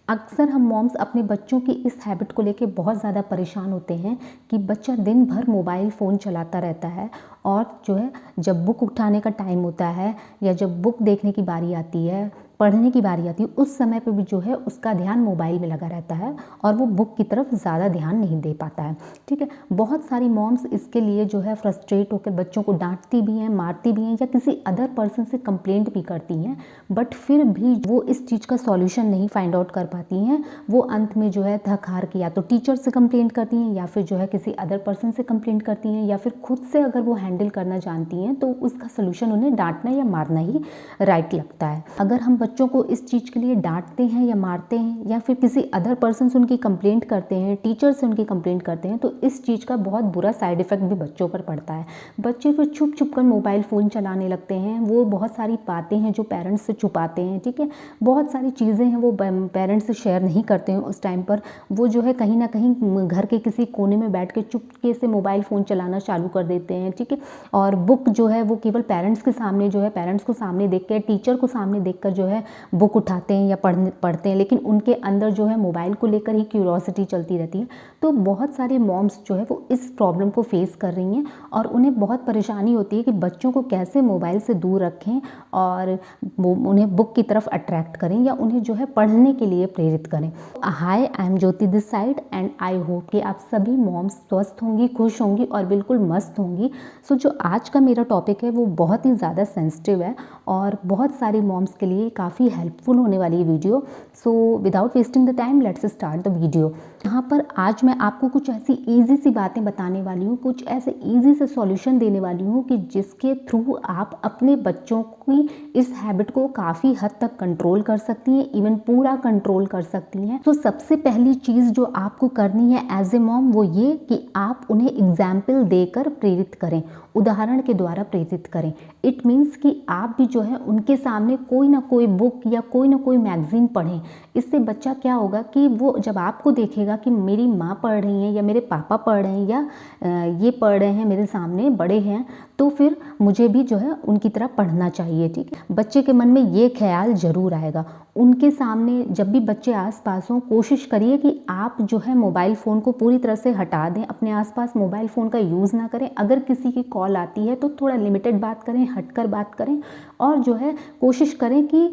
अक्सर हम मॉम्स अपने बच्चों की इस हैबिट को लेके बहुत ज़्यादा परेशान होते हैं कि बच्चा दिन भर मोबाइल फ़ोन चलाता रहता है और जो है जब बुक उठाने का टाइम होता है या जब बुक देखने की बारी आती है, पढ़ने की बारी आती है, उस समय पे भी जो है उसका ध्यान मोबाइल में लगा रहता है और वो बुक की तरफ ज़्यादा ध्यान नहीं दे पाता है। ठीक है, बहुत सारी मॉम्स इसके लिए जो है फ्रस्ट्रेट होकर बच्चों को डांटती भी हैं, मारती भी हैं या किसी अदर पर्सन से कंप्लेंट भी करती हैं, बट फिर भी वो इस चीज़ का सॉल्यूशन नहीं फाइंड आउट कर पाती हैं। वो अंत में जो है थक हार के या तो टीचर से कंप्लेंट करती हैं या फिर जो है किसी अदर पर्सन से कंप्लेंट करती हैं या फिर खुद से अगर वो हैंडल करना जानती हैं तो उसका सॉल्यूशन उन्हें डांटना या मारना ही राइट लगता है। अगर हम बच्चों को इस चीज़ के लिए डांटते हैं या मारते हैं या फिर किसी अदर पर्सन से उनकी कंप्लेंट करते हैं, टीचर से उनकी कंप्लेंट करते हैं, तो इस चीज़ का बहुत बुरा साइड इफ़ेक्ट भी बच्चों पर पड़ता है। बच्चे फिर छुप छुप कर मोबाइल फ़ोन चलाने लगते हैं। वो बहुत सारी बातें हैं जो पेरेंट्स से छुपाते हैं। ठीक है, बहुत सारी चीज़ें हैं वो पेरेंट्स से शेयर नहीं करते हैं उस टाइम पर। वो जो है कहीं ना कहीं घर के किसी कोने में बैठ के चुपके से मोबाइल फ़ोन चलाना चालू कर देते हैं। ठीक है, और बुक जो है वो केवल पेरेंट्स के सामने जो है पेरेंट्स को सामने देख कर, टीचर को सामने देख कर जो है बुक उठाते हैं या पढ़ते हैं, लेकिन उनके अंदर जो है मोबाइल को लेकर ही क्यूरोसिटी चलती रहती है। तो बहुत सारे मॉम्स जो है वो इस प्रॉब्लम को फेस कर रही हैं और उन्हें बहुत परेशानी होती है कि बच्चों को कैसे मोबाइल से दूर रखें और उन्हें बुक की तरफ अट्रैक्ट करें या उन्हें जो है पढ़ने के लिए प्रेरित करें। Hi, I am Jyoti this side and I hope कि आप सभी मॉम्स स्वस्थ होंगी, खुश होंगी और बिल्कुल मस्त होंगी। सो जो आज का मेरा टॉपिक है वो बहुत ही ज़्यादा सेंसिटिव है और बहुत सारी मॉम्स के लिए काफ़ी हेल्पफुल होने वाली है video. So without wasting the time let's start the video. यहाँ पर आज मैं आपको कुछ ऐसी ईजी सी बातें बताने वाली हूँ, कुछ ऐसे ईजी से सॉल्यूशन देने वाली हूँ कि जिसके थ्रू आप अपने बच्चों की इस हैबिट को काफ़ी हद तक कंट्रोल कर सकती हैं, इवन पूरा कंट्रोल कर सकती हैं। तो सबसे पहली चीज़ जो आपको करनी है एज ए मॉम वो ये कि आप उन्हें एग्जाम्पल देकर प्रेरित करें, उदाहरण के द्वारा प्रेरित करें। इट मीन्स कि आप भी जो है उनके सामने कोई ना कोई बुक या कोई ना कोई मैगजीन पढ़ें। इससे बच्चा क्या होगा कि वो जब आपको देखेगा कि मेरी माँ पढ़ रही हैं या मेरे पापा पढ़ रहे हैं या ये पढ़ रहे हैं, मेरे सामने बड़े हैं, तो फिर मुझे भी जो है उनकी तरह पढ़ना चाहिए। ठीक है, बच्चे के मन में ये ख्याल जरूर आएगा। उनके सामने जब भी बच्चे आसपास हों, कोशिश करिए कि आप जो है मोबाइल फ़ोन को पूरी तरह से हटा दें, अपने आसपास मोबाइल फ़ोन का यूज़ ना करें। अगर किसी की कॉल आती है तो थोड़ा लिमिटेड बात करें, हटकर बात करें और जो है कोशिश करें कि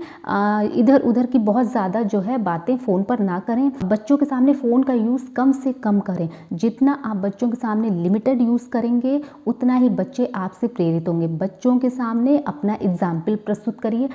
इधर उधर की बहुत ज़्यादा जो है बातें फ़ोन पर ना करें। बच्चों के सामने फ़ोन का यूज़ कम से कम करें। जितना आप बच्चों के सामने लिमिटेड यूज़ करेंगे उतना ही बच्चे आपसे प्रेरित होंगे। बच्चों के सामने अपना एग्जाम्पल प्रस्तुत करिए,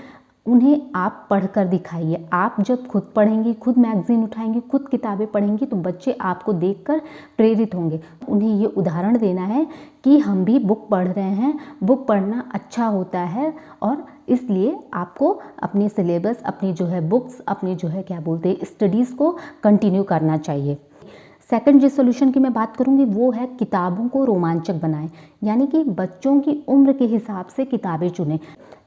उन्हें आप पढ़कर दिखाइए। आप जब खुद पढ़ेंगी, खुद मैगजीन उठाएंगी, खुद किताबें पढ़ेंगी तो बच्चे आपको देखकर प्रेरित होंगे। उन्हें ये उदाहरण देना है कि हम भी बुक पढ़ रहे हैं, बुक पढ़ना अच्छा होता है और इसलिए आपको अपने सिलेबस, अपनी जो है बुक्स, अपनी जो है क्या बोलते हैं स्टडीज़ को कंटिन्यू करना चाहिए। सेकंड जिस सोल्यूशन की मैं बात करूंगी वो है किताबों को रोमांचक बनाएं, यानी कि बच्चों की उम्र के हिसाब से किताबें चुनें।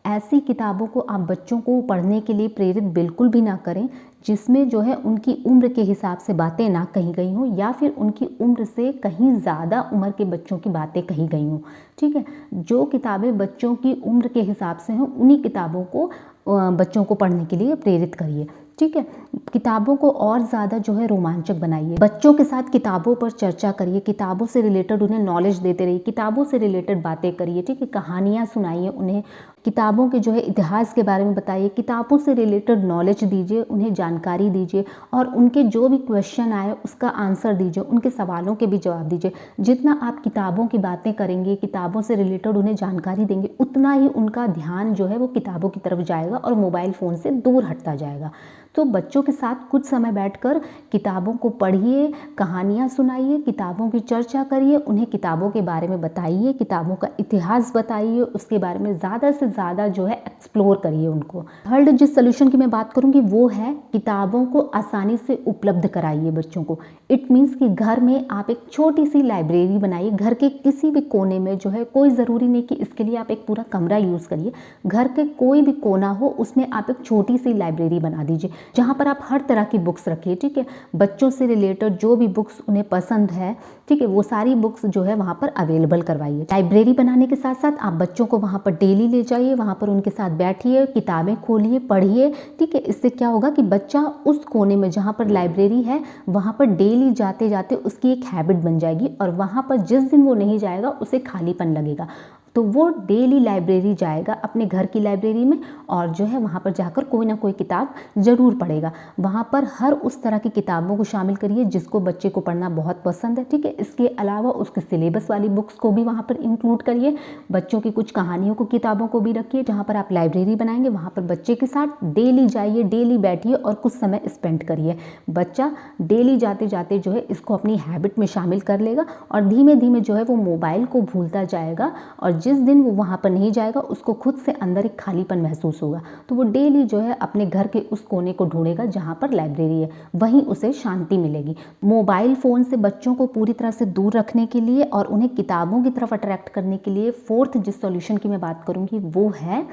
ऐसी किताबों को आप बच्चों को पढ़ने के लिए प्रेरित बिल्कुल भी ना करें जिसमें जो है उनकी उम्र के हिसाब से बातें ना कही गई हों या फिर उनकी उम्र से कहीं ज़्यादा उम्र के बच्चों की बातें कही गई हों। ठीक है, जो किताबें बच्चों की उम्र के हिसाब से हों उन्हीं किताबों को बच्चों को पढ़ने के लिए प्रेरित करिए। ठीक है, किताबों को और ज़्यादा जो है रोमांचक बनाइए। बच्चों के साथ किताबों पर चर्चा करिए, किताबों से रिलेटेड उन्हें नॉलेज देते रहिए, किताबों से रिलेटेड बातें करिए। ठीक है, कहानियाँ सुनाइए उन्हें, किताबों के जो है इतिहास के बारे में बताइए, किताबों से रिलेटेड नॉलेज दीजिए, उन्हें जानकारी दीजिए और उनके जो भी क्वेश्चन आए उसका आंसर दीजिए, उनके सवालों के भी जवाब दीजिए। जितना आप किताबों की बातें करेंगे, किताबों से रिलेटेड उन्हें जानकारी देंगे, उतना ही उनका ध्यान जो है वो किताबों की तरफ जाएगा और मोबाइल फ़ोन से दूर हटता जाएगा। तो बच्चों के साथ कुछ समय बैठकर किताबों को पढ़िए, कहानियाँ सुनाइए, किताबों की चर्चा करिए, उन्हें किताबों के बारे में बताइए, किताबों का इतिहास बताइए, उसके बारे में ज़्यादा से ज़्यादा जो है एक्सप्लोर करिए उनको। थर्ड जिस सोल्यूशन की मैं बात करूँगी वो है किताबों को आसानी से उपलब्ध कराइए बच्चों को। इट मीन्स कि घर में आप एक छोटी सी लाइब्रेरी बनाइए। घर के किसी भी कोने में जो है, कोई ज़रूरी नहीं कि इसके लिए आप एक पूरा कमरा यूज़ करिए, घर के कोई भी कोना हो उसमें आप एक छोटी सी लाइब्रेरी बना दीजिए। जहाँ पर आप हर तरह की बुक्स रखिए, ठीक है। बच्चों से रिलेटेड जो भी बुक्स उन्हें पसंद है, ठीक है, वो सारी बुक्स जो है वहाँ पर अवेलेबल करवाइए। लाइब्रेरी बनाने के साथ साथ आप बच्चों को वहाँ पर डेली ले जाइए, वहाँ पर उनके साथ बैठिए, किताबें खोलिए, पढ़िए, ठीक है। इससे क्या होगा कि बच्चा उस कोने में जहाँ पर लाइब्रेरी है वहाँ पर डेली जाते जाते उसकी एक हैबिट बन जाएगी, और वहाँ पर जिस दिन वो नहीं जाएगा उसे खालीपन लगेगा, तो वो डेली लाइब्रेरी जाएगा अपने घर की लाइब्रेरी में, और जो है वहाँ पर जाकर कोई ना कोई किताब ज़रूर पढ़ेगा। वहाँ पर हर उस तरह की किताबों को शामिल करिए जिसको बच्चे को पढ़ना बहुत पसंद है, ठीक है। इसके अलावा उसके सिलेबस वाली बुक्स को भी वहाँ पर इंक्लूड करिए। बच्चों की कुछ कहानियों को किताबों को भी रखिए। जहाँ पर आप लाइब्रेरी बनाएंगे वहाँ पर बच्चे के साथ डेली जाइए, डेली बैठिए और कुछ समय स्पेंड करिए। बच्चा डेली जाते जाते जो है इसको अपनी हैबिट में शामिल कर लेगा, और धीमे धीमे जो है वो मोबाइल को भूलता जाएगा, और जिस दिन वो वहाँ पर नहीं जाएगा उसको खुद से अंदर एक खालीपन महसूस होगा, तो वो डेली जो है अपने घर के उस कोने को ढूंढेगा जहाँ पर लाइब्रेरी है, वहीं उसे शांति मिलेगी। मोबाइल फ़ोन से बच्चों को पूरी तरह से दूर रखने के लिए और उन्हें किताबों की तरफ अट्रैक्ट करने के लिए फोर्थ जिस सॉल्यूशन की मैं बात करूँगी वो है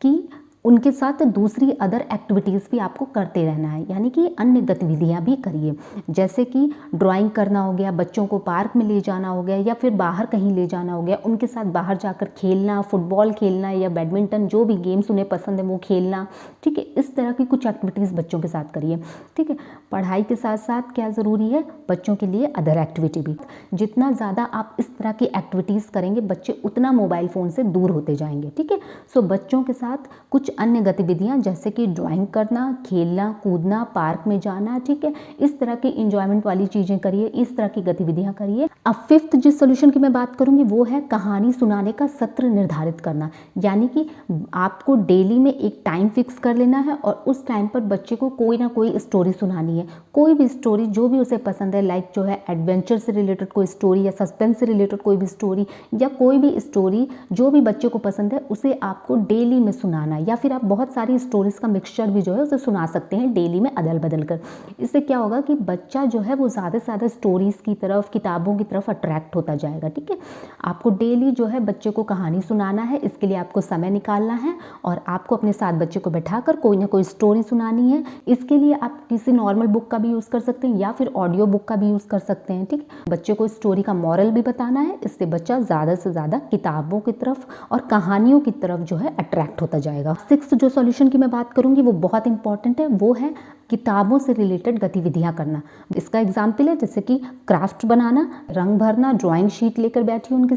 कि उनके साथ दूसरी अदर एक्टिविटीज़ भी आपको करते रहना है, यानी कि अन्य गतिविधियां भी करिए, जैसे कि ड्राइंग करना हो गया, बच्चों को पार्क में ले जाना हो गया, या फिर बाहर कहीं ले जाना हो गया, उनके साथ बाहर जाकर खेलना, फुटबॉल खेलना या बैडमिंटन, जो भी गेम्स उन्हें पसंद है वो खेलना, ठीक है। इस तरह की कुछ एक्टिविटीज़ बच्चों के साथ करिए, ठीक है। पढ़ाई के साथ साथ क्या ज़रूरी है, बच्चों के लिए अदर एक्टिविटी भी। जितना ज़्यादा आप इस तरह की एक्टिविटीज़ करेंगे बच्चे उतना मोबाइल फ़ोन से दूर होते जाएंगे, ठीक है। सो बच्चों के साथ कुछ अन्य गतिविधियां जैसे कि ड्राइंग करना, खेलना कूदना, पार्क में जाना, ठीक है, इस तरह की इंजॉयमेंट वाली चीज़ें करिए, इस तरह की गतिविधियां करिए। अब फिफ्थ जिस सोल्यूशन की मैं बात करूंगी वो है कहानी सुनाने का सत्र निर्धारित करना, यानी कि आपको डेली में एक टाइम फिक्स कर लेना है और उस टाइम पर बच्चे को कोई ना कोई स्टोरी सुनानी है, कोई भी स्टोरी जो भी उसे पसंद है, लाइक जो है एडवेंचर से रिलेटेड कोई स्टोरी या सस्पेंस से रिलेटेड कोई भी स्टोरी या कोई भी स्टोरी जो भी बच्चे को पसंद है उसे आपको डेली में सुनाना है, या फिर आप बहुत सारी स्टोरीज का मिक्सचर भी जो है उसे सुना सकते हैं डेली में अदल बदल कर। इससे क्या होगा कि बच्चा जो है वो ज़्यादा से ज़्यादा स्टोरीज की तरफ, किताबों की तरफ अट्रैक्ट होता जाएगा, ठीक है। आपको डेली जो है बच्चे को कहानी सुनाना है, इसके लिए आपको समय निकालना है और आपको अपने साथ बच्चे को बैठाकर कोई ना कोई स्टोरी सुनानी है। इसके लिए आप किसी नॉर्मल बुक का भी यूज़ कर सकते हैं या फिर ऑडियो बुक का भी यूज़ कर सकते हैं, ठीक है। बच्चे को स्टोरी का मॉरल भी बताना है, इससे बच्चा ज़्यादा से ज़्यादा किताबों की तरफ और कहानियों की तरफ जो है अट्रैक्ट होता जाएगा। सिक्स्थ जो सॉल्यूशन की मैं बात करूंगी वो बहुत इंपॉर्टेंट है, वो है किताबों से रिलेटेड गतिविधियां करना। इसका एग्जाम्पल है जैसे कि क्राफ्ट बनाना, रंग भरना, ड्राइंग शीट लेकर बैठिए उनके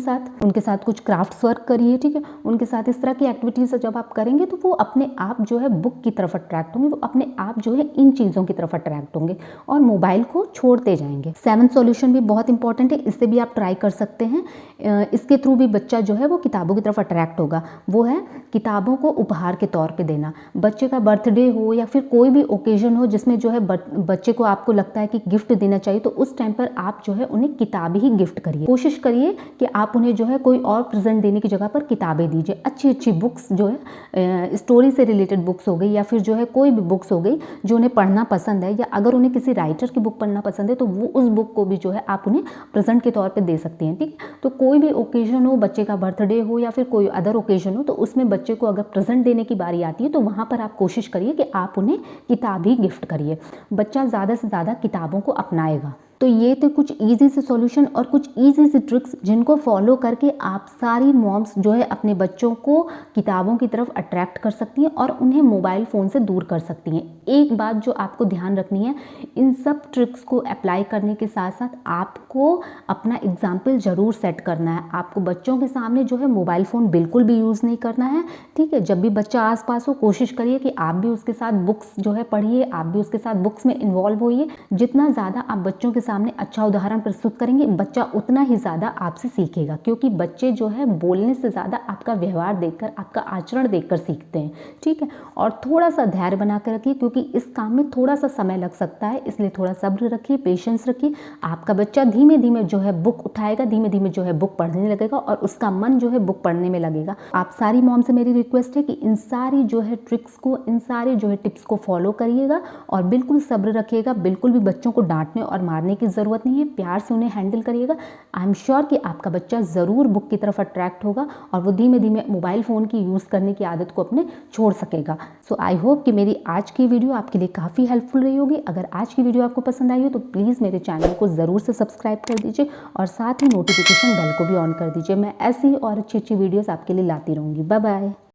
साथ कुछ क्राफ्ट्स वर्क करिए, ठीक है। उनके साथ इस तरह की एक्टिविटीज जब आप करेंगे तो वो अपने आप जो है बुक की तरफ अट्रैक्ट होंगे, वो अपने आप जो है इन चीज़ों की तरफ अट्रैक्ट होंगे और मोबाइल को छोड़ते जाएंगे। सेवंथ सॉल्यूशन भी बहुत इंपॉर्टेंट है, इससे भी आप ट्राई कर सकते हैं। इसके थ्रू भी बच्चा जो है वो किताबों की तरफ अट्रैक्ट होगा। वो है किताबों को उपहार के तौर पे देना। बच्चे का बर्थडे हो या फिर कोई भी ओकेजन हो जिसमें जो है बच्चे को आपको लगता है कि गिफ्ट देना चाहिए, तो उस टाइम पर आप जो है उन्हें किताब ही गिफ्ट करिए। कोशिश करिए कि आप उन्हें जो है कोई और प्रेजेंट देने की जगह पर किताबें दीजिए। अच्छी अच्छी बुक्स जो है स्टोरी से रिलेटेड बुक्स हो गई या फिर जो है कोई भी बुक्स हो गई जो उन्हें पढ़ना पसंद है, या अगर उन्हें किसी राइटर की बुक पढ़ना पसंद है तो वो उस बुक को भी जो है आप उन्हें प्रेजेंट के तौर पर दे सकती हैं, ठीक। तो कोई भी ओकेजन हो, बच्चे का बर्थडे हो या फिर कोई अदर ओकेजन हो, तो उसमें बच्चे को अगर प्रेजेंट देने की बारी आती है तो वहाँ पर आप कोशिश करिए कि आप उन्हें किताब ही गिफ्ट करिए। बच्चा ज़्यादा से ज़्यादा किताबों को अपनाएगा। तो ये तो कुछ इजी से सॉल्यूशन और कुछ इजी से ट्रिक्स जिनको फॉलो करके आप सारी मॉम्स जो है अपने बच्चों को किताबों की तरफ अट्रैक्ट कर सकती हैं और उन्हें मोबाइल फ़ोन से दूर कर सकती हैं। एक बात जो आपको ध्यान रखनी है, इन सब ट्रिक्स को अप्लाई करने के साथ साथ आपको अपना एग्जाम्पल ज़रूर सेट करना है। आपको बच्चों के सामने जो है मोबाइल फ़ोन बिल्कुल भी यूज़ नहीं करना है, ठीक है। जब भी बच्चा आसपास हो कोशिश करिए कि आप भी उसके साथ बुक्स जो है पढ़िए, आप भी उसके साथ बुक्स में इन्वॉल्व होइए। जितना ज़्यादा आप बच्चों के सामने अच्छा उदाहरण प्रस्तुत करेंगे बच्चा उतना ही ज़्यादा आपसे सीखेगा, क्योंकि बच्चे जो है बोलने से ज़्यादा आपका व्यवहार देखकर, आपका आचरण देखकर सीखते हैं, ठीक है। और थोड़ा सा धैर्य बना कर रखिए क्योंकि इस काम में थोड़ा सा समय लग सकता है, इसलिए थोड़ा सब्र रखिए, पेशेंस रखिए। आपका बच्चा धीमे धीमे जो है बुक उठाएगा, धीमे धीमे जो है बुक पढ़ने लगेगा और उसका मन जो है बुक पढ़ने में लगेगा। आप सारी मॉम से मेरी रिक्वेस्ट है कि इन सारी जो है ट्रिक्स को, इन सारे जो है टिप्स को फॉलो करिएगा और बिल्कुल सब्र रखिएगा। बिल्कुल भी बच्चों को डांटने और मारने की ज़रूरत नहीं है, प्यार से उन्हें हैंडल करिएगा। आई एम श्योर कि आपका बच्चा ज़रूर बुक की तरफ अट्रैक्ट होगा और वो धीमे धीमे मोबाइल फ़ोन की यूज़ करने की आदत को अपने छोड़ सकेगा। सो आई होप कि मेरी आज की वीडियो आपके लिए काफ़ी हेल्पफुल रही होगी। अगर आज की वीडियो आपको पसंद आई हो तो प्लीज़ मेरे चैनल को ज़रूर से सब्सक्राइब कर दीजिए और साथ ही नोटिफिकेशन बेल को भी ऑन कर दीजिए। मैं ऐसी ही और अच्छी अच्छी वीडियोज़ आपके लिए लाती रहूँगी। Bye bye.